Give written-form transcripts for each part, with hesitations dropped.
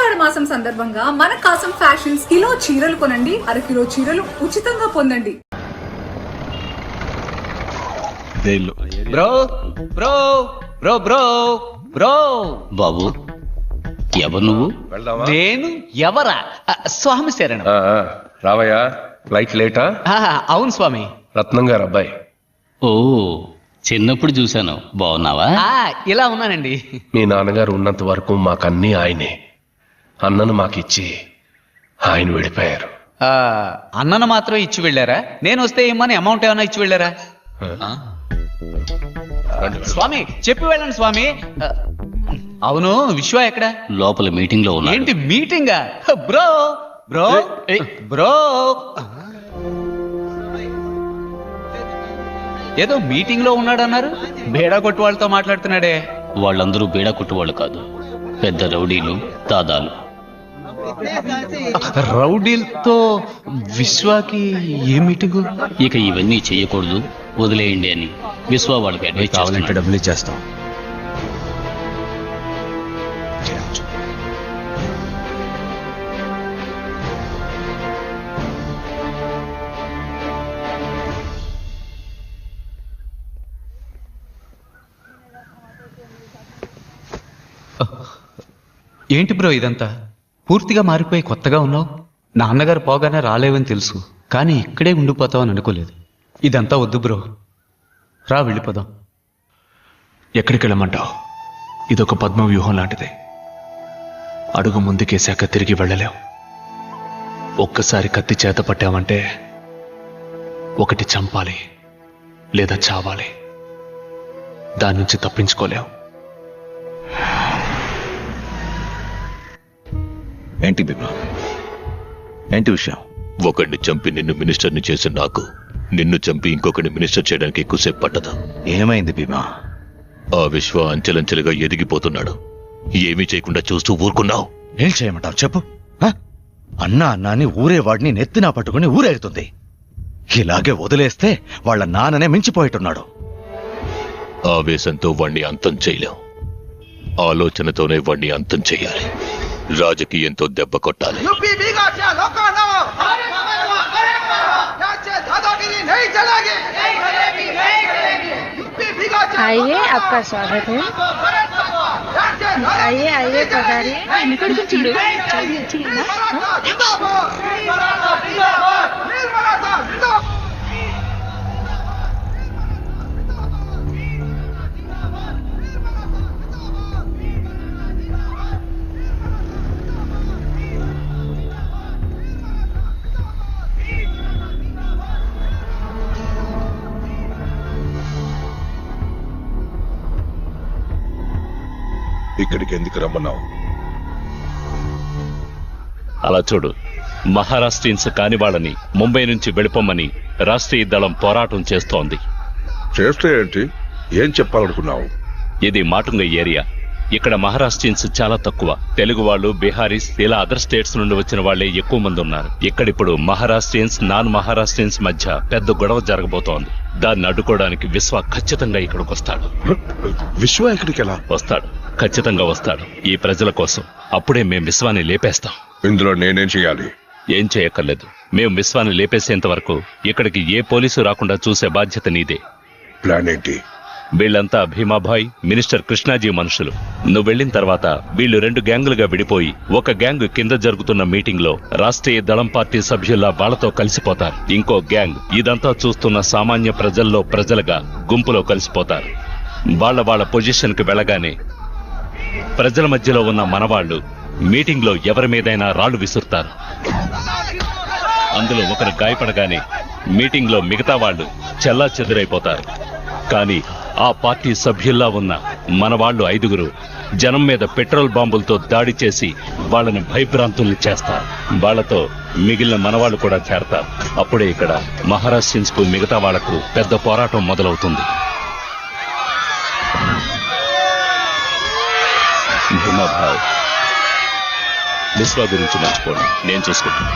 ఆషాఢ మాసం సందర్భంగా మన కాసం ఫ్యాషన్స్ కిలో చీరలు కొనండి, అరకిలో చీరలు ఉచితంగా పొందండి. Bro bro bro bro bro బాబు ఎవరు నువ్వు? నేను ఎవరా? స్వామి శరణం. రావయ్యా, ఫ్లైట్ లేటా? అవును స్వామి. రత్నం గారు అబ్బాయి. ఓ చిన్నప్పుడు చూశాను. బాగున్నావా? ఇలా ఉన్నానండి. మీ నాన్నగారు ఉన్నంత వరకు మాకన్నీ ఆయనే. అన్నను మాకిచ్చి ఆయన వెళ్ళిపోయారు. అన్నను మాత్రం ఇచ్చి వెళ్ళారా? నేను వస్తే ఏమని అమౌంట్ ఏమైనా ఇచ్చి వెళ్ళారా? స్వామి చెప్పి వెళ్ళండి స్వామి. అవును, విశ్వ ఎక్కడ? లోపల మీటింగ్ లో ఉన్నా. ఏంటి మీటింగా? బ్రో బ్రో బ్రో ఏదో మీటింగ్ లో ఉన్నాడన్నారు. బేడా కొట్టు వాళ్ళతో మాట్లాడుతున్నాడే. వాళ్ళందరూ బేడా కొట్టువాళ్ళు కాదు, పెద్ద రౌడీలు, దాదాలు. రౌడీలతో విశ్వాకి ఏ మీటింగు? ఇక ఇవన్నీ చెయ్యకూడదు, వదిలేయండి అని విశ్వ వాళ్ళకి అడ్వైస్ కావాలంటే డబ్బులు ఇచ్చేస్తాం. ఏంటి బ్రో ఇదంతా? పూర్తిగా మారిపోయి కొత్తగా ఉన్నావు. నాన్నగారు పోగానే రాలేవని తెలుసు, కానీ ఇక్కడే ఉండిపోతావని అనుకోలేదు. ఇదంతా వద్దు బ్రో, రా వెళ్ళిపోదాం. ఎక్కడికి వెళ్ళమంటావు? ఇదొక పద్మ వ్యూహం లాంటిది. అడుగు ముందుకేశాక తిరిగి వెళ్ళలేవు. ఒక్కసారి కత్తి చేత పట్టామంటే ఒకటి చంపాలి లేదా చావాలి. దాని నుంచి తప్పించుకోలేవు. ఏంటి భీమా? ఏంటి విషయం? ఒకడిని చంపి నిన్ను మినిస్టర్ని చేసి నాకు, నిన్ను చంపి ఇంకొకరిని మినిస్టర్ చేయడానికి ఎక్కువసేపు పట్టదా? ఏమైంది భీమా? ఆ విశ్వ అంచెలంచెలుగా ఎదిగిపోతున్నాడు. ఏమీ చేయకుండా చూస్తూ ఊరుకున్నావు. ఏం చేయమంటావు చెప్పు. అన్నా అన్నాని ఊరేవాడిని నెత్తినా పట్టుకుని ఊరేగుతుంది. ఇలాగే వదిలేస్తే వాళ్ళ నాన్ననే మించిపోయేట్టున్నాడు. ఆవేశంతో వాణ్ణి అంతం చేయలేం. ఆలోచనతోనే వాణ్ణి అంతం చెయ్యాలి. రాజకీయంతో దెబ్బ కొట్టాలి. आइए, आपका स्वागत है. आइए आइए पधारिए. ఇక్కడికి ఎందుకు రమ్మన్నావు? అలా చూడు, మహారాష్ట్రియన్స్ కాని వాళ్ళని ముంబై నుంచి వెళ్ళిపోమని రాష్ట్రీయ దళం పోరాటం చేస్తోంది. చేస్తే ఏంటి? ఏం చెప్పాలనుకున్నావు? ఇది మాటుంగ ఏరియా. ఇక్కడ మహారాష్ట్రియన్స్ చాలా తక్కువ. తెలుగు వాళ్ళు, బీహారీస్, ఇలా అదర్ స్టేట్స్ నుండి వచ్చిన వాళ్లే ఎక్కువ మంది ఉన్నారు. ఇక్కడిప్పుడు మహారాష్ట్రియన్స్, నాన్ మహారాష్ట్రియన్స్ మధ్య పెద్ద గొడవ జరగబోతోంది. దాన్ని అడ్డుకోవడానికి విశ్వ ఖచ్చితంగా ఇక్కడికి వస్తాడు. విశ్వ ఇక్కడికి ఎలా వస్తాడు? ఖచ్చితంగా వస్తాడు, ఈ ప్రజల కోసం. అప్పుడే మేం విశ్వాన్ని లేపేస్తాం. ఇందులో నేనేం చేయాలి? ఏం చేయక్కర్లేదు. మేం విశ్వాన్ని లేపేసేంత వరకు ఇక్కడికి ఏ పోలీసు రాకుండా చూసే బాధ్యత నీదే. ప్లాన్ ఏంటి? వీళ్ళంతా భీమాభాయ్, మినిస్టర్ కృష్ణాజీ మనుషులు. నువ్వు వెళ్లిన తర్వాత వీళ్ళు 2 గ్యాంగులుగా విడిపోయి ఒక గ్యాంగ్ కింద జరుగుతున్న మీటింగ్ లో రాష్ట్రీయ దళం పార్టీ సభ్యుల్లా వాళ్లతో కలిసిపోతారు. ఇంకో గ్యాంగ్ ఇదంతా చూస్తున్న సామాన్య ప్రజల్లో ప్రజలుగా గుంపులో కలిసిపోతారు. వాళ్ళ పొజిషన్ కి వెళ్ళగానే ప్రజల మధ్యలో ఉన్న మనవాళ్లు మీటింగ్ లో ఎవరి మీదైనా రాళ్లు విసురుతారు. అందులో ఒకరు గాయపడగానే మీటింగ్ లో మిగతా వాళ్ళు చెల్లా చెదురైపోతారు. కానీ ఆ పార్టీ సభ్యుల్లా ఉన్న మనవాళ్లు 5గురు జనం మీద పెట్రోల్ బాంబులతో దాడి చేసి వాళ్ళని భయభ్రాంతుల్ని చేస్తారు. వాళ్లతో మిగిలిన మనవాళ్లు కూడా చేరతారు. అప్పుడే ఇక్కడ మహారాష్ట్రియన్స్ కు మిగతా వాళ్లకు పెద్ద పోరాటం మొదలవుతుంది. భీమాభాయ్, విశ్వ గురించి మర్చిపోండి, నేను చూసుకుంటాను.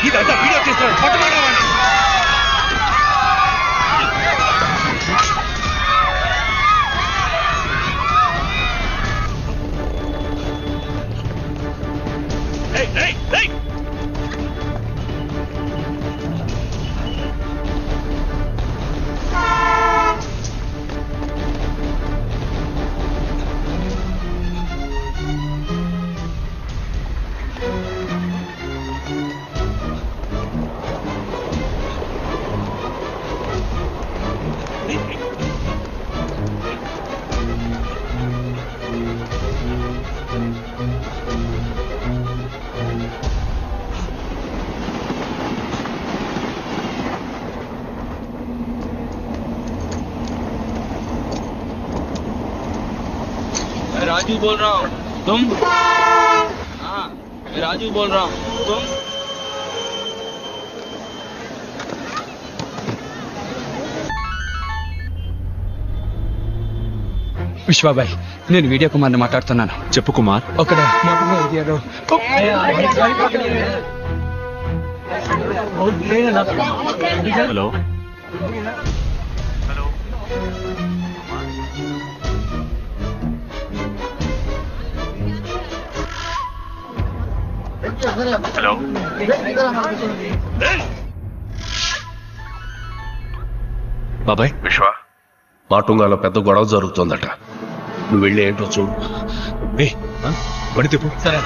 ఇదంతా వీడియో చేస్తున్నాడు, పట్టుకోవడం. राजू बोल रहा हूँ तुम हाँ मैं राजू बोल रहा हूँ तुम విశ్వాబాయ్ నేను వీడియో కుమార్ని మాట్లాడుతున్నాను. చెప్పు కుమార్. ఒక హలో హలో బాబాయ్. విశ్వ మాటుంగాలో పెద్ద గొడవ జరుగుతోందట, నువ్వు వెళ్ళి ఏంటో చూడు. బండి తిప్పు. సరే.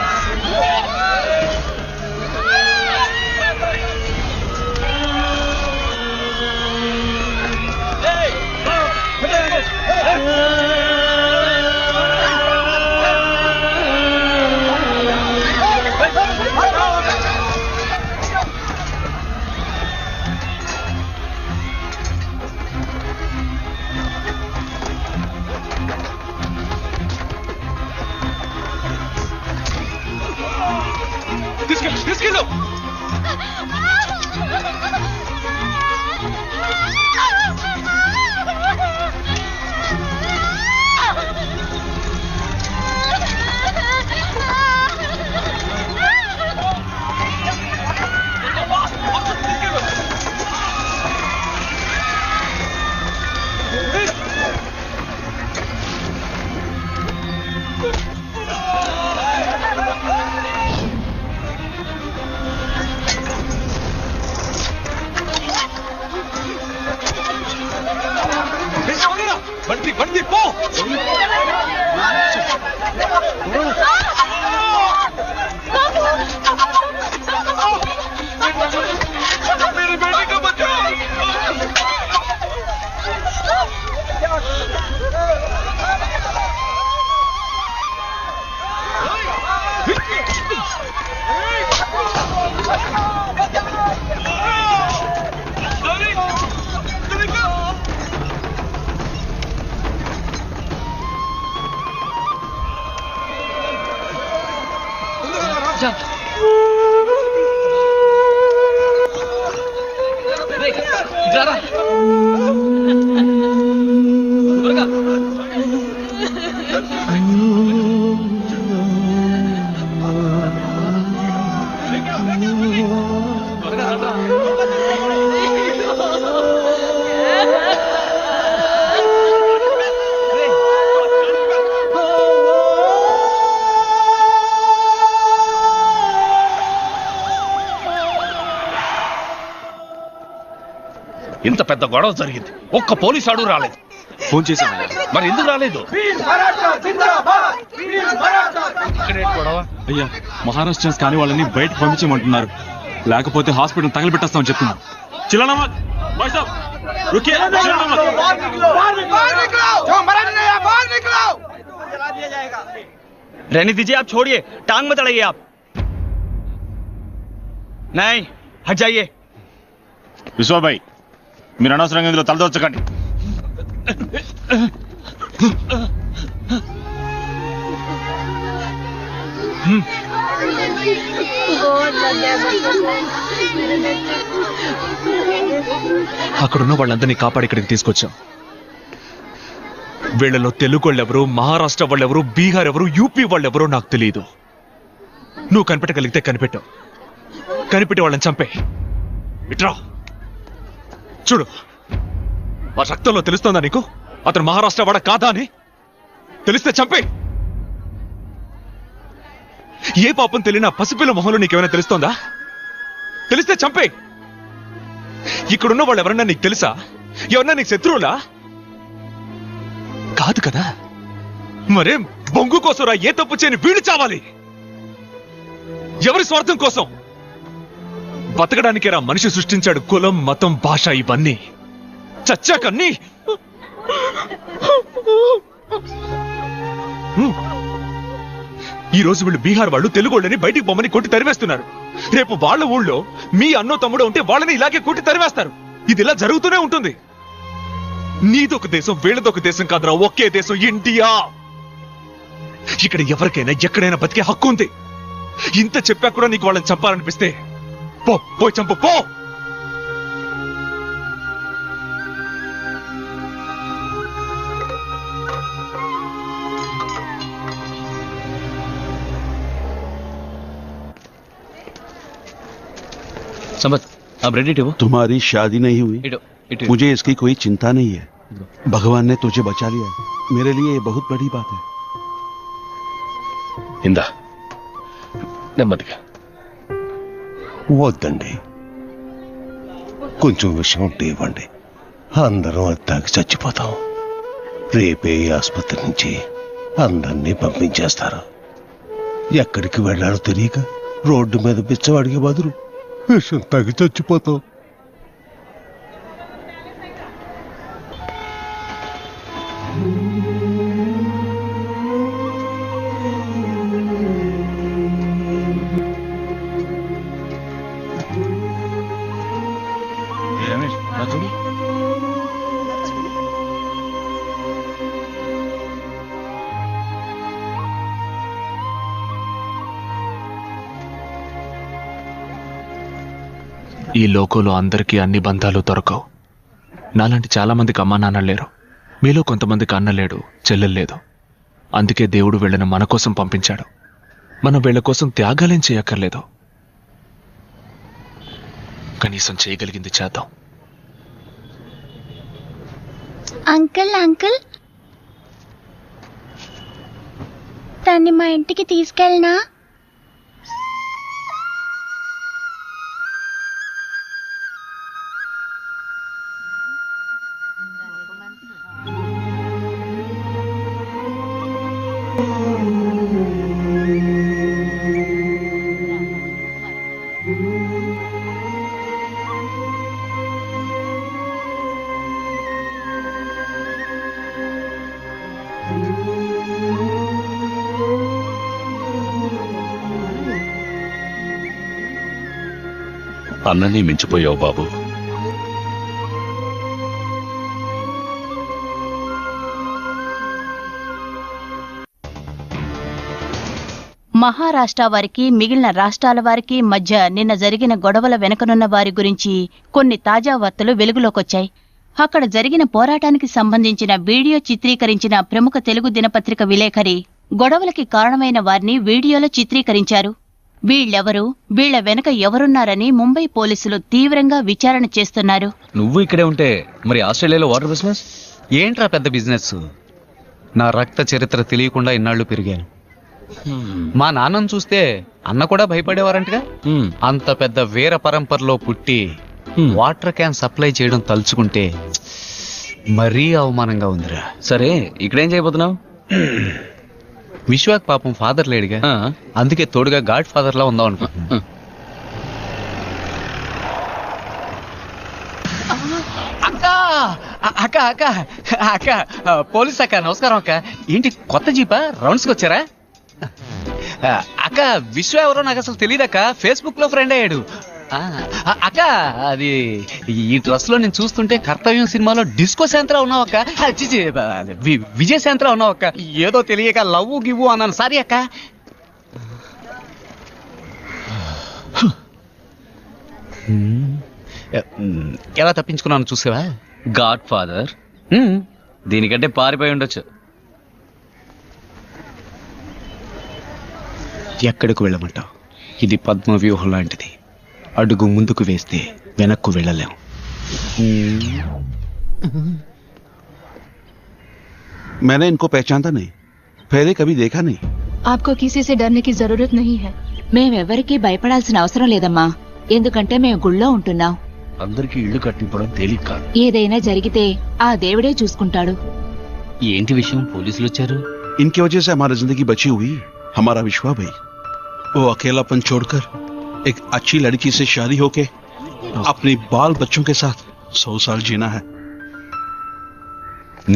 తీసుకెళ్ళు. బండి పో. ఇంత పెద్ద గొడవ జరిగింది, ఒక్క పోలీసు ఆడు రాలేదు. ఫోన్ చేశాను. మరి ఎందుకు రాలేదు? అయ్యా మహారాష్ట్రన్స్ కానీ వాళ్ళని బయటకు పంపించమంటున్నారు, లేకపోతే హాస్పిటల్ తగలబెట్టేస్తామని చెప్తున్నారు. रहने दीजिए, आप छोड़िए, टांग मत अड़ाइए आप. नहीं, हट जाइए. విశ్వాబాయ్ మీరు అనవసరంగా ఇందులో తలదొచ్చకండి. అక్కడున్న వాళ్ళందరినీ కాపాడి ఇక్కడికి తీసుకొచ్చాం. వీళ్ళలో తెలుగు వాళ్ళెవరు, మహారాష్ట్ర వాళ్ళెవరు, బీహార్ ఎవరు, యూపీ వాళ్ళెవరో నాకు తెలియదు. నువ్వు కనిపెట్టగలిగితే కనిపెట్టావు, కనిపెట్టి వాళ్ళని చంపే. ఇట్రా చూడు, ఆ రక్తంలో తెలుస్తోందా నీకు అతను మహారాష్ట్ర వాడ కాదా అని? తెలిస్తే చంపే. ఏ పాపం తెలియని పసిపిల్ల మొహంలో నీకేమైనా తెలుస్తోందా? తెలిస్తే చంపే. ఇక్కడున్న వాళ్ళు ఎవరన్నా నీకు తెలుసా? ఎవరన్నా నీకు శత్రువులా? కాదు కదా. మరేం బొంగు కోసరా ఏ తప్పు చేయని వీళ్ళు చావాలి? ఎవరి స్వార్థం కోసం? బతకడానికే రా మనిషి సృష్టించాడు కులం, మతం, భాష ఇవన్నీ. చచ్చాకన్నీ ఈ రోజు వీళ్ళు బీహార్ వాళ్ళు తెలుగు వాళ్ళని బయటికి బొమ్మని కొట్టి తరివేస్తున్నారు. రేపు వాళ్ళ ఊళ్ళో మీ అన్నో తమ్ముడో ఉంటే వాళ్ళని ఇలాగే కొట్టి తరివేస్తారు. ఇది ఇలా జరుగుతూనే ఉంటుంది. నీదొక దేశం, వీళ్ళదొక దేశం కాదురా, ఒకే దేశం ఇండియా. ఇక్కడ ఎవరికైనా ఎక్కడైనా బతికే హక్కు ఉంది. ఇంత చెప్పా కూడా నీకు వాళ్ళని చంపాలనిపిస్తే పోయి చంపు పో. अब रेडी टेबो. तुम्हारी शादी नहीं हुई, मुझे इसकी कोई चिंता नहीं है. भगवान ने तुझे बचा लिया, मेरे लिए ये बहुत बड़ी बात है. ఇందా నెమ్మదిగా. వద్దండి, కొంచెం విషయం ఉంటే ఇవ్వండి. అందరం అత్తాకి చచ్చిపోతాం. రేపే ఈ ఆసుపత్రి నుంచి అందరినీ పంపించేస్తారు. ఎక్కడికి వెళ్ళాలో తెలియక రోడ్డు మీద బిచ్చవాడికి బదులు విషం తాగి చచ్చిపోతాం. ఈ లోకంలో అందరికీ అన్ని బంధాలు దొరకవు. నాలాంటి చాలా మందికి అమ్మా నాన్న లేరు. మీలో కొంతమందికి అన్న లేడు, చెల్లెలు లేదు. అందుకే దేవుడు వీళ్ళని మన కోసం పంపించాడు. మనం వీళ్ళ కోసం త్యాగాలేం చేయక్కర్లేదు. కనీసం చేయగలిగింది చేద్దాం. అంకుల్ అంకుల్, తన్ని మా ఇంటికి తీసుకెళ్ళనా? అన్నని మించిపోయావు బాబు. మహారాష్ట్ర వారికి మిగిలిన రాష్ట్రాల వారికి మధ్య నిన్న జరిగిన గొడవల వెనుకనున్న వారి గురించి కొన్ని తాజా వార్తలు వెలుగులోకొచ్చాయి. అక్కడ జరిగిన పోరాటానికి సంబంధించిన వీడియో చిత్రీకరించిన ప్రముఖ తెలుగు దినపత్రిక విలేఖరి గొడవలకి కారణమైన వారిని వీడియోలో చిత్రీకరించారు. వీళ్ళెవరు, వీళ్ల వెనక ఎవరున్నారని ముంబై పోలీసులు తీవ్రంగా విచారణ చేస్తున్నారు. నువ్వు ఇక్కడే ఉంటే మరి ఆస్ట్రేలియాలో వాటర్ బిజినెస్ ఏంట్రా? పెద్ద బిజినెస్. నా రక్త చరిత్ర తెలియకుండా ఇన్నాళ్లు పెరిగాను. మా నాన్నను చూస్తే అన్న కూడా భయపడేవారంటగా. అంత పెద్ద వీర పరంపరలో పుట్టి వాటర్ క్యాన్ సప్లై చేయడం తలుచుకుంటే మరీ అవమానంగా ఉందిరా. సరే, ఇక్కడేం చేయబోతున్నావు? విశ్వాక్ పాపం ఫాదర్ లేడుగా, అందుకే తోడుగా గాడ్ ఫాదర్ లా ఉందాం అనుకుంటున్నా. అక్క అక్క అక్క అక్క పోలీస్ అక్క, నమస్కారం అక్క. ఏంటి కొత్త జీపా? రౌండ్స్కి వచ్చారా? అక్క విశ్వ ఎవరో నాకు అసలు తెలియదక్క, ఫేస్బుక్ లో ఫ్రెండ్ అయ్యాడు. అక్క అది ఈ డ్రెస్ లో నేను చూస్తుంటే కర్తవ్యం సినిమాలో డిస్కో శాంత్రా ఉన్నావక్క. విజయ్ శాంత్రా ఉన్నావక్క. ఏదో తెలియక లవ్వు గివ్వు అన్నాను, సారీ అక్క. ఎలా తప్పించుకున్నాను చూసావా? గాడ్ ఫాదర్ దీనికంటే పారిపోయి ఉండొచ్చు. ఎక్కడికి వెళ్ళమంటావు? ఇది పద్మ వ్యూహం లాంటిది. అడుగు ముందుకు వేస్తే వెనక్కు వెళ్ళలేం. मैंने इनको पहचानता नहीं, पहले कभी देखा नहीं. आपको किसी से डरने की जरूरत नहीं है. మేమెవరికీ భయపడాల్సిన అవసరం లేదమ్మా, ఎందుకంటే మేము గుళ్ళో ఉంటున్నాం. అందరికీ ఇళ్లు కట్టింపడం తేలిక కాదు. ఏదైనా జరిగితే ఆ దేవుడే చూసుకుంటాడు. ఏంటి విషయం? పోలీసులు వచ్చారు. इनकी वजह से हमारी जिंदगी बची हुई. हमारा विश्वा भाई वो अकेलापन छोड़कर एक अच्छी लड़की से शादी होके अपने बाल बच्चों के साथ 100 साल जीना है.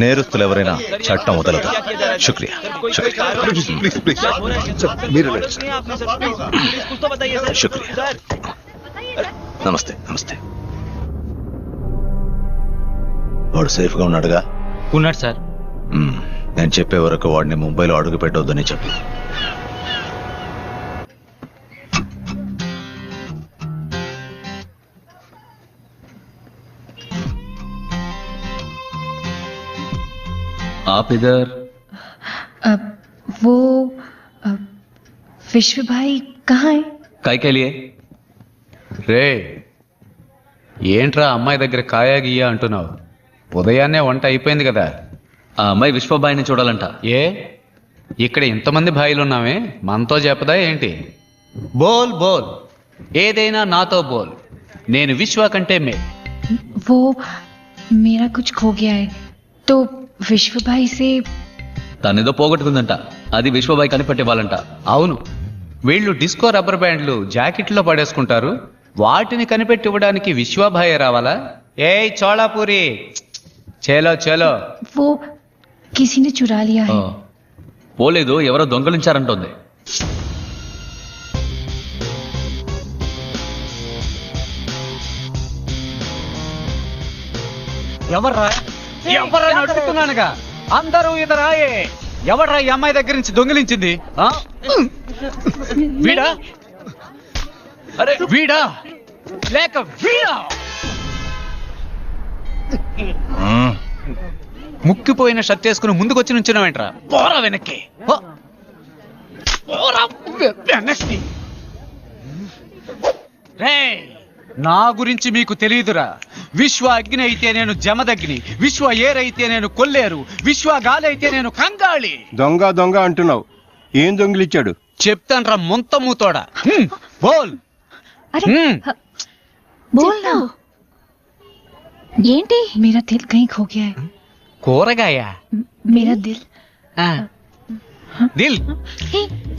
నేరస్తులు ఎవరైనా చట్టం వదలదు. శుక్రియా. శుక్రియా. నమస్తే. నమస్తే. వాడు సేఫ్ గా ఉన్నాడుగా? ఉన్నాడు సార్. నేను చెప్పే వరకు వాడిని ముంబైలో అడుగు పెట్టొద్దని చెప్పు. आप इधर? वो विश्व भाई कहाँ है? काय के लिए? రే ఏంట్రా అమ్మాయి దగ్గర కాయా గీయా అంటున్నావు? ఉదయాన్నే వంట అయిపోయింది కదా. ఆ అమ్మాయి విశ్వబాయిని చూడాలంట. ఏ ఇక్కడ ఇంతమంది భాయిలు ఉన్నామే, మనతో చెప్పదా ఏంటి? బోల్ బోల్, ఏదైనా నాతో బోల్. నేను విశ్వ కంటే మే. वो मेरा कुछ खो गया है तो विश्व भाई से. తనేదో పోగొట్టుకుందంట, అది విశ్వబాయి కనిపెట్టేవాళ్ళంట. అవును, వీళ్ళు డిస్కో రబ్బర్ బ్యాండ్లు జాకెట్లో పడేసుకుంటారు, వాటిని కనిపెట్టి ఇవ్వడానికి విశ్వభాయ్ రావాలా? ఏయ్ చోళాపూరి, చేలో చేలో. वो किसी ने चुरा लिया है. పోలేదు, ఎవరో దొంగలించారంటోంది. ఎవర్రా ఎవర్రా అడుగుతున్నానుగా, అందరూ ఇదరాయే. ఎవర్రా ఈ అమ్మాయి దగ్గర నుంచి దొంగిలించింది? వీడా? అరే వీడా లేక వీడా? ముక్కిపోయిన షర్ట్ వేసుకుని ముందుకొచ్చి నుంచున్నావేంట్రా? పోరా వెనక్కి, పోరా వెనక్కి. రే నా గురించి మీకు తెలియదురా. విశ్వ అగ్ని అయితే నేను జమదగ్ని, విశ్వ ఏరైతే నేను కొల్లేరు, విశ్వ గాలి అయితే నేను కంగాళి. దొంగ దొంగ అంటున్నావు, ఏం దొంగిలిచ్చాడు? చెప్తాన్రా ముంత మూతోడా. బోల్. बोलना. ఏంటి? मेरा दिल कहीं खो गया है. కూరగాయ? मेरा दिल. దిల్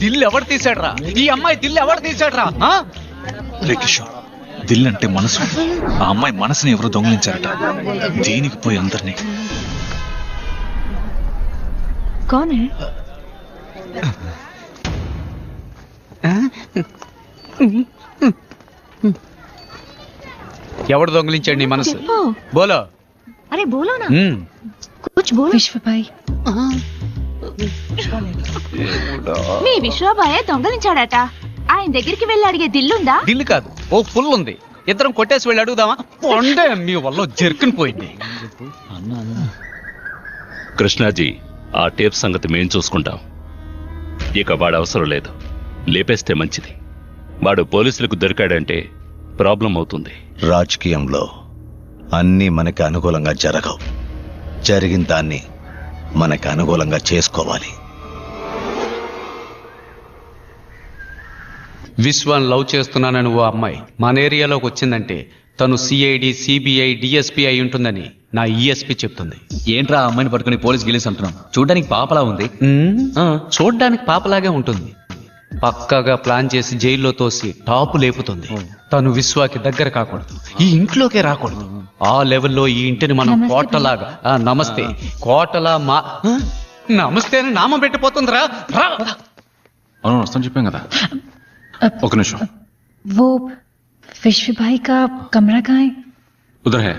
దిల్ ఎవరు తీసాడ్రా? ఈ అమ్మాయి దిల్ ఎవరు తీసాడ్రా? రే కిషోర్, దిల్ అంటే మనసు. ఆ అమ్మాయి మనసుని ఎవరు దొంగిలించారట. దీనికి పోయి అందరినీ. कौन है? ఎవడు దొంగిలించాడు నీ మనసు? బోలో. अरे बोलो ना, कुछ बोलो. विश्व भाई. మీ విశ్వబాయ్ దొంగలించాడట. ఆయన దగ్గరికి వెళ్ళి అడిగే దిల్లుందా? దిల్లు కాదు, ఓ ఫుల్ ఉంది. ఇద్దరం కొట్టేసి వెళ్ళి అడుగుదామా? పొండే మీ వల్ల జర్కిన్ పోయింది. కృష్ణాజీ, ఆ టేప్ సంగతి మేం చూసుకుంటాం. ఇక వాడు అవసరం లేదు, లేపేస్తే మంచిది. వాడు పోలీసులకు దొరికాడంటే ప్రాబ్లం అవుతుంది. రాజకీయంలో అన్నీ మనకి అనుకూలంగా జరగవు. జరిగిన దాన్ని మనకి అనుకూలంగా చేసుకోవాలి. విశ్వాన్ లవ్ చేస్తున్నానని ఓ అమ్మాయి మన ఏరియాలోకి వచ్చిందంటే తను సిఐడి, సిబిఐ, డిఎస్పీ అయి ఉంటుందని నా ఈఎస్పీ చెప్తుంది. ఏంట్రా ఆ అమ్మాయిని పట్టుకుని పోలీస్ గెలిసి అంటున్నాం? చూడడానికి పాపలా ఉంది. చూడ్డానికి పాపలాగే ఉంటుంది. పక్కాగా ప్లాన్ చేసి జైల్లో తోసి టాపు లేపుతుంది. తను విశ్వాకి దగ్గర కాకూడదు, ఈ ఇంట్లోకే రాకూడదు. ఆ లెవెల్లో ఈ ఇంటిని మనం కోటలాగా, నమస్తే కోటలా మా నమస్తే అని నామం పెట్టిపోతుందిరా. అవును, వస్తాను చెప్పాం కదా. ఒక నిమిషం. वो विश्व भाई का कमरा कहाँ है? उधर है.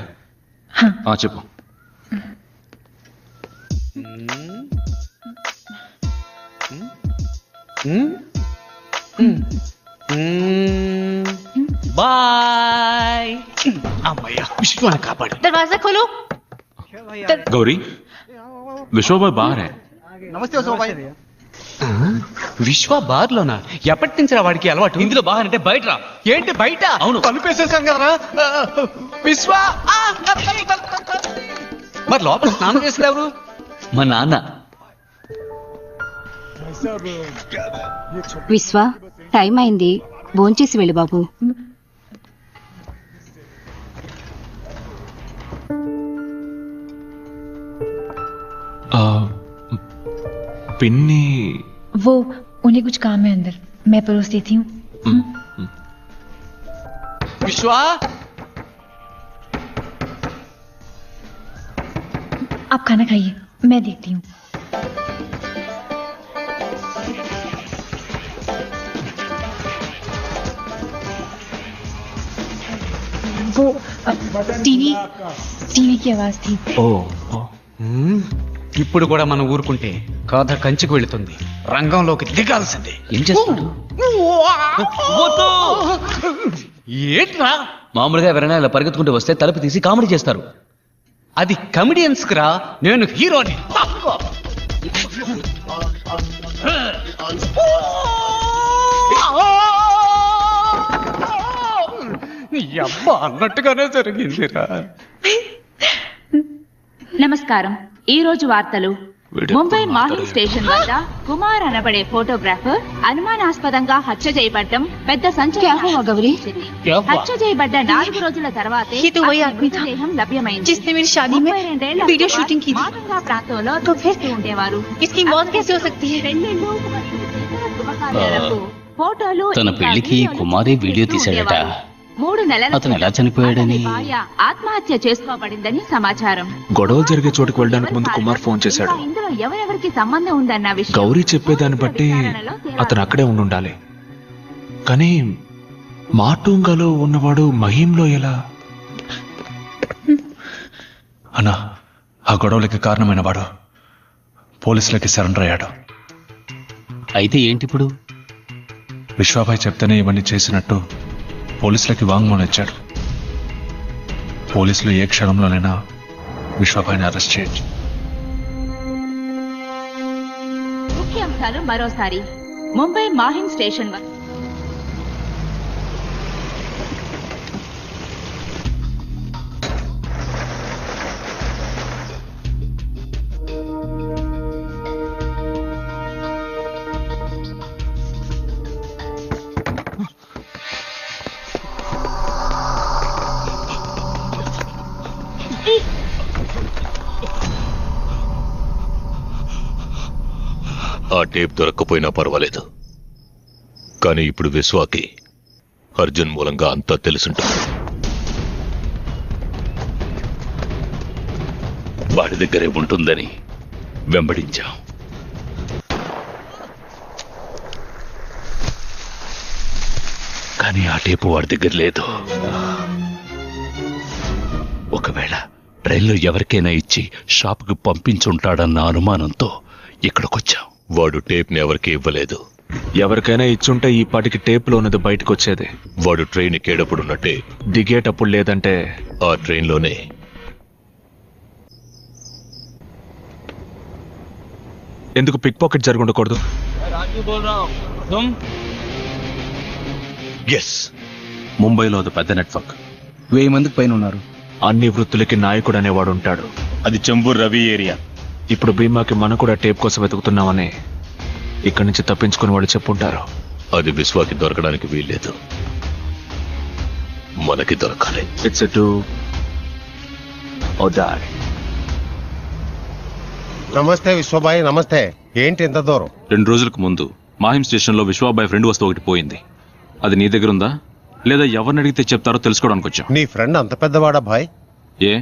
हाँ చెప్పు. బాయ్. అమ్మయ్య, విశ్వాన్ని కాపాడు. దర్వాజా ఖోలో. गौरी, विश्वभाई बाहर है. నమస్తే విశ్వ బార్లోనా? ఎప్పటి నుంచి వాడికి అలవాటు? ఇందులో బాహర్ అంటే బయట రా. ఏంటి బయట? అవును, కనిపేసేసాం కదరా. విశ్వ మరి లోపల స్నానం చేసేది ఎవరు? మా నాన్న. విశ్వ, టైం అయింది, భోంచేసి వెళ్ళు బాబు. पिन्नी. वो उन्हें कुछ काम है अंदर, मैं परोस देती हूँ. विश्वा, आप खाना खाइए, मैं देखती हूँ. वो टीवी की आवाज थी. ఇప్పుడు కూడా మనం ఊరుకుంటే కథ కంచికి వెళుతుంది. రంగంలోకి దిగాల్సిందే. ఏం చేస్తున్నాడు? ఏంట్రా? మామూలుగా ఎవరైనా ఇలా పరిగెత్తుకుంటూ వస్తే తలుపు తీసి కామెడీ చేస్తారు. అది కమెడియన్స్ రా, నేను హీరోని. అబ్బా అన్నట్టుగానే జరిగిందిరా. నమస్కారం. ఈ రోజు వార్తలు. ముంబై మాహిం స్టేషన్ వద్ద కుమార్ అనబడే ఫోటోగ్రాఫర్ అనుమానాస్పదంగా హత్య చేయబడ్డం పెద్ద సంచలనం. హత్య చేయబడ్డ 4 రోజుల తర్వాతే మృతదేహం లభ్యమైంది. 32 ఏళ్ల మాతంగా ప్రాంతంలో నివసిస్తూ ఉండేవారు. పెళ్లిళ్ళు, శుభకార్యాలకు ఫోటోలు, తన పెళ్లికి కుమారే వీడియో తీశాడట. 3 నెలల అతను ఎలా చనిపోయాడని భార్య ఆత్మహత్య చేసుకోబడిందని సమాచారం. గొడవలు జరిగే చోటుకు వెళ్ళడానికి ముందు కుమార్ ఫోన్ చేశాడు. ఇందులో ఎవరెవరికి సంబంధం ఉందన్న విషయం గౌరీ చెప్పేదాన్ని బట్టి అతను అక్కడే ఉండాలి. కానీ మాటూంగాలో ఉన్నవాడు మహీంలో ఎలా? అన్నా, ఆ గొడవలకి కారణమైన వాడు పోలీసులకి సరెండర్ అయ్యాడు. అయితే ఏంటిప్పుడు? విశ్వాబాయ్ చెప్తేనే ఇవన్నీ చేసినట్టు పోలీసులకి వాంగ్మూలం ఇచ్చాడు. పోలీసులు ఏ క్షణంలోనైనా విశ్వాబాయిని అరెస్ట్ చేయొచ్చు. ముఖ్యాంశాలు మరోసారి. ముంబై మాహిం స్టేషన్ వద్ద ఆ టేప్ దొరక్కపోయినా పర్వాలేదు, కానీ ఇప్పుడు విశ్వాకి అర్జున్ మూలంగా అంతా తెలుసుంటుంది. వాడి దగ్గరే ఉంటుందని వెంబడించాం. కానీ ఆ టేపు వాడి దగ్గర లేదు. ఒకవేళ ట్రైన్లో ఎవరికైనా ఇచ్చి షాపుకి పంపించుంటాడన్న అనుమానంతో ఇక్కడికొచ్చాం. వాడు టేప్ ని ఎవరికి ఇవ్వలేదు. ఎవరికైనా ఇచ్చుంటే ఈ పాటికి టేప్లో ఉన్నది బయటకు వచ్చేది. వాడు ట్రైన్ ఎక్కేటప్పుడున్నట్టే దిగేటప్పుడు లేదంటే ఆ ట్రైన్లోనే. ఎందుకు పిక్ పాకెట్ జరిగి ఉండకూడదు? ఎస్, ముంబైలో అది పెద్ద నెట్వర్క్. 1000 మందికి పైన ఉన్నారు. అన్ని వృత్తులకి నాయకుడు అనేవాడు ఉంటాడు. అది చెంబూర్ రవి ఏరియా. ఇప్పుడు భీమాకి మనం కూడా టేప్ కోసం వెతుకుతున్నామని ఇక్కడి నుంచి తప్పించుకుని వాళ్ళు చెప్పుంటారు. అది విశ్వాకి దొరకడానికి వీల్లేదు, మనకి దొరకాలి. It's to die. నమస్తే విశ్వబాయ్. నమస్తే. ఏంటి ఎంత దూరం? 2 రోజులకు ముందు మాహిం స్టేషన్లో విశ్వాబాయ్ ఫ్రెండ్ వస్తువు ఒకటి పోయింది. అది నీ దగ్గర ఉందా, లేదా ఎవరిని అడిగితే చెప్తారో తెలుసుకోవడానికి వచ్చాం. నీ ఫ్రెండ్ అంత పెద్దవాడా భాయ్? ఏ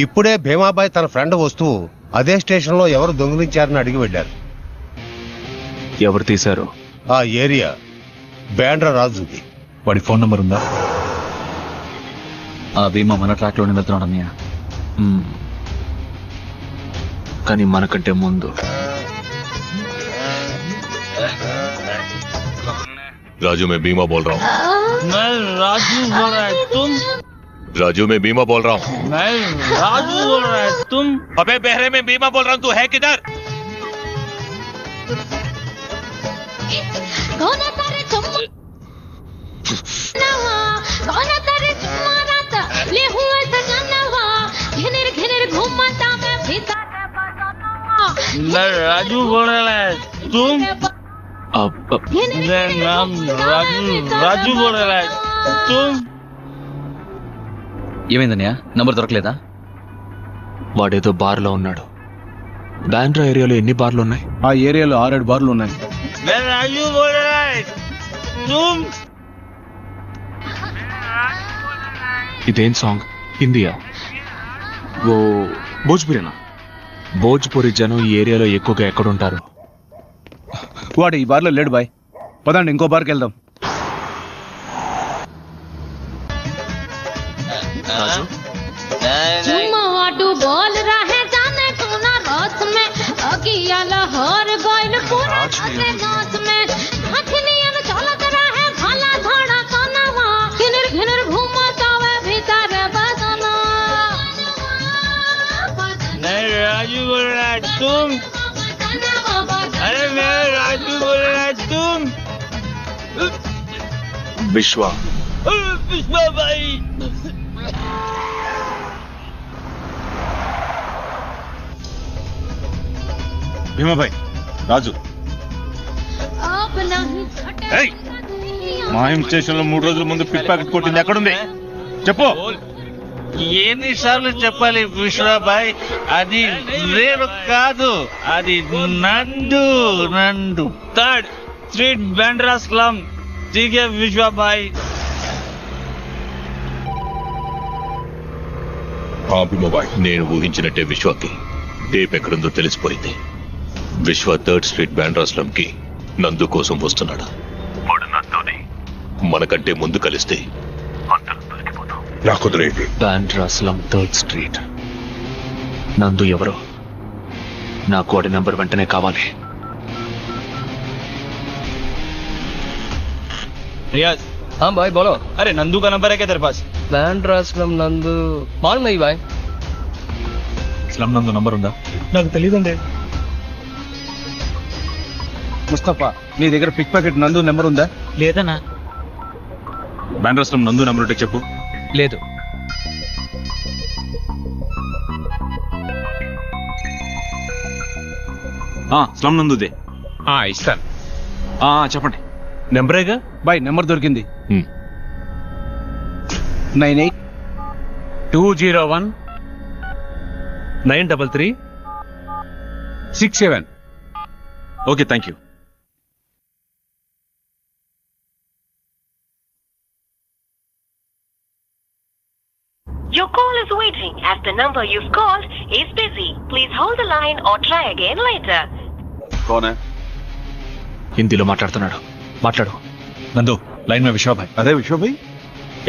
ఇప్పుడే భీమాబాయ్ తన ఫ్రెండ్ వస్తువు అదే స్టేషన్లో ఎవరు దొంగిలించారని అడిగి వెళ్ళారు. ఎవరు తీశారు? ఆ ఏరియా బ్యాండ్రా రాజుది. వాడి ఫోన్ నంబర్ ఉందా? ఆ భీమా మన ట్రాక్ లోనే వెళ్తున్నాడు అన్నయ్య. కానీ మనకంటే ముందు राजू मैं बीमा बोल रहा हूँ. मैं राजू बोल रहा है, तुम? राजू मैं बीमा बोल रहा हूँ. मैं राजू बोल रहा है, तुम? अबे बहरे में बीमा बोल रहा हूँ, तू है किधर? मैं राजू बोल रहा है, तुम? मेरा नाम राजू बोल रहा है, तुम? ఏమైందన్నయ్య, నంబర్ దొరకలేదా? వాడేదో బార్లో ఉన్నాడు. బాండ్రా ఏరియాలో ఎన్ని బార్లు ఉన్నాయి? ఆ ఏరియాలో 6-7 బార్లు ఉన్నాయి. मैं राजू बोल रहा है, तुम? ఇదేం సాంగ్? హిందీయా? ఓ భోజ్పురేనా? భోజ్పురి జనం ఈ ఏరియాలో ఎక్కువగా ఎక్కడుంటారు? వాడు ఈ బార్లో లేడు బాయ్. పదండి ఇంకో బార్కి వెళ్దాం. बोल रहे जाने को ना रात में नहीं राजू बोल रहा है तुम। अरे मैं राजू बोल रहा है तुम। విశ్వ विश्वा भाई। భీమాభాయ్ రాజు మాయం స్టేషన్ లో 3 రోజుల ముందు పిక్ ప్యాకెట్ కొట్టింది ఎక్కడుంది చెప్పు. ఎన్నిసార్లు చెప్పాలి విశ్వాబాయ్, అది రేరు కాదు, అది నందు నందు 3rd స్ట్రీట్ బాంద్రా స్లమ్. ఠీకే విశ్వాబాయ్. నేను ఊహించినట్టే విశ్వకి టేప్ ఎక్కడుందో తెలిసిపోయింది. విశ్వ 3rd స్ట్రీట్ బాంద్రా స్లమ్ కి నందు కోసం వస్తున్నాడు. వాడు నందుని మనకంటే ముందు కలిస్తే నాకు కుదిరేది. Bandra slum 3rd street. నందు ఎవరో నాకు వాడి నంబర్ వెంటనే కావాలి. रियाज। हाँ भाई बोलो। अरे नंदू का नंबर है क्या तेरे पास? बांद्रा स्लम नंदू मालूम नहीं भाई। స్లమ్ నందు నంబర్ ఉందా? నాకు తెలియదండి. ముస్తఫా, నీ దగ్గర పిక్ ప్యాకెట్ నందు నెంబర్ ఉందా? లేదన్నా. బాంద్రా స్లమ్ నందు నంబర్ ఉంటే చెప్పు. లేదు. స్లమ్ నందుదే. ఇస్తాను. చెప్పండి. నెంబరేగా బాయ్, నెంబర్ దొరికింది. 98-201 933-67. Okay, thank you. Your call is waiting as the number you've called is busy. Please hold the line or try again later. कौन है? హిందీలో మాట్లాడుతున్నాడు. మాట్లాడు. నందు లైన్ మే విశ్వ భాయ్. अरे विश्वा भाई,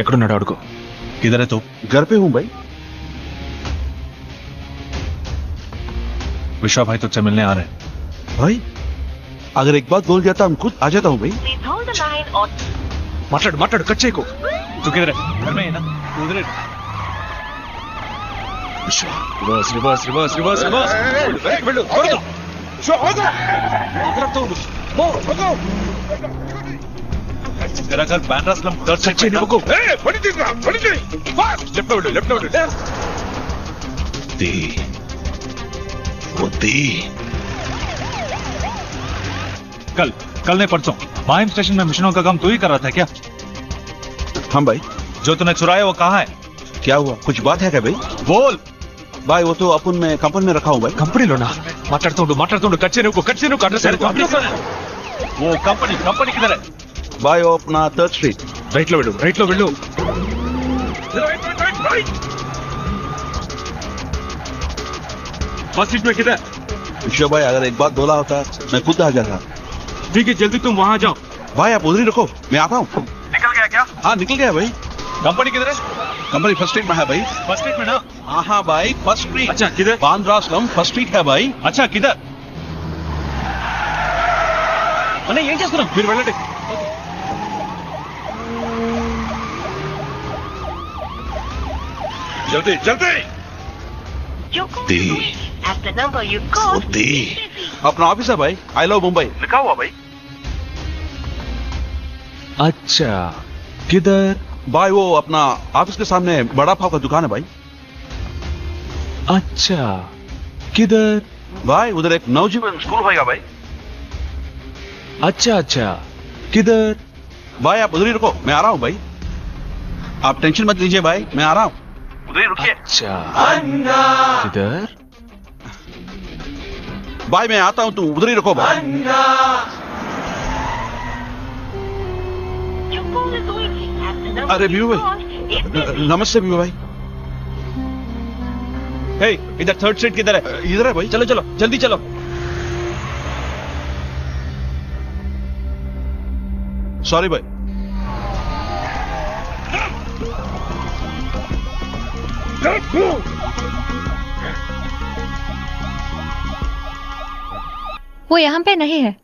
ఎక్కడున్నాడు అడుగు. किधर है तो? घर पे हूँ भाई. विश्वा भाई तुझसे मिलने आ रहे हैं. भाई अगर एक बात बोल जाता हम खुद आ जाता हूँ भाई. Please hold the line or మాట్లాడు మాట్లాడు, కట్ చేయకు. तू किधर है? घर में है ना? उधर है. विश्वा reverse reverse reverse reverse reverse. వెళ్ళు तेरा घर बांद्रा स्लम 3rd सेक्शन में रुको. कल नहीं परसों माहिम स्टेशन में मिशनों का काम तू ही कर रहा था क्या? हाँ भाई. जो तूने चुराया वो कहाँ है? क्या हुआ? कुछ बात है क्या भाई? बोल भाई. वो तो अपन में कंपनी में रखा हूँ भाई. कंपनी लो ना. माట్లాడుతుండు కట్ చేయను అడ్రస్ वो कंपनी किधर है? भाई वो अपना 3rd स्ट्रीट. राइट लो వెళ్ళు. फर्स्ट स्ट्रीट में किधर? विश्वा भाई अगर एक बात बोला होता मैं खुद आ जाता. ठीक है, जल्दी तुम वहां जाओ. भाई आप उधर ही रखो, मैं आता हूँ. निकल गया क्या? हाँ निकल गया भाई. कंपनी किधर है? कंपनी 1st स्ट्रीट में है भाई. फर्स्ट स्ट्रीट में ना? हाँ भाई 1st स्ट्रीट. अच्छा किधर? बांद्रा स्लम 1st स्ट्रीट है भाई. अच्छा किधर? ఏం చేస్తున్నాం? మీరు వెళ్ళండి. జల్దీ your call is waiting as the number you've called is busy. अपना ऑफिस है भाई. आई लव मुंबई लिखा हुआ भाई. अच्छा किधर? भाई वो अपना ऑफिस के सामने बड़ा पाव का दुकान है भाई. अच्छा किधर? भाई उधर एक नवजीवन स्कूल होगा भाई. अच्छा किधर? भाई आप उधर ही रुको, मैं आ रहा हूँ भाई. आप टेंशन मत लीजिए भाई, मैं आ रहा हूँ. उधर ही रुकिए. अच्छा किधर? भाई मैं आता हूँ, तुम उधर ही रुको भाई. Your call is waiting as the number अरे बीबू you've भाई, called is busy. नमस्ते बीबू भाई. इधर 3rd स्ट्रीट किधर है? इधर है भाई. चलो जल्दी चलो. सॉरी भाई. वो यहाँ पे नहीं है.